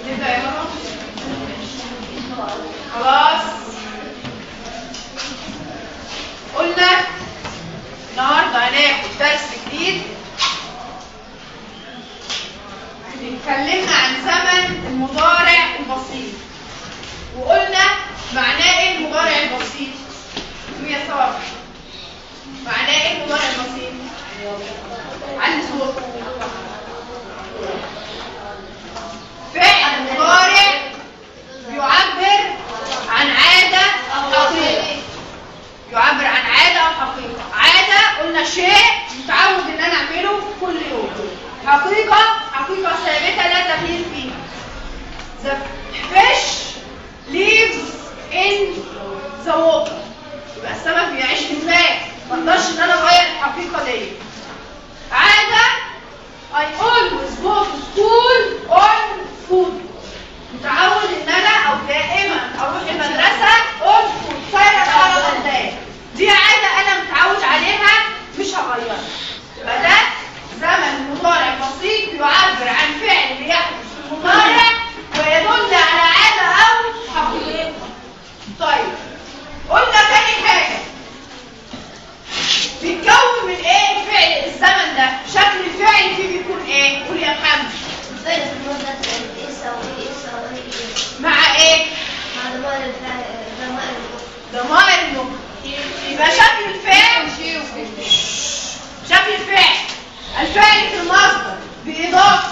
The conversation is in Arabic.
نبدأ يا ماما. خلاص قلنا النهارده هناخد درس جديد اتكلمنا عن زمن المضارع البسيط وقلنا معناه ايه المضارع البسيط؟ يا ساره معناه ايه المضارع البسيط؟ علي صوتك. فعل مضارع بيعبر عن عادة أو حقيقة. يعبر عن عادة أو حقيقة. عادة قلنا شيء متعود إن أنا أعمله كل يوم. حقيقة ثابتة لا تغيير فيها. The fish lives in the water. يبقى السمك بيعيش في الماء. ما اقدرش إن أنا أغير الحقيقة دي. عادة I always go to school on foot. متعود ان انا او دائما اروح المدرسه on foot سايره على قدام. دي عاده انا متعود عليها مش هغيرها. يبقى ده زمن مضارع بسيط بيعبر عن فعل بيحدث في المضارع ويدل على عاده او حقيقه. طيب قلنا تاني حاجه بيتكون من ايه فعل الزمن ده؟ شكل الفعل فيه بيكون ايه؟ قول يا محمد. مع ايه؟ مع ضمائر النكرة. يبقى شكل الفعل الفعل في المصدر بإضافة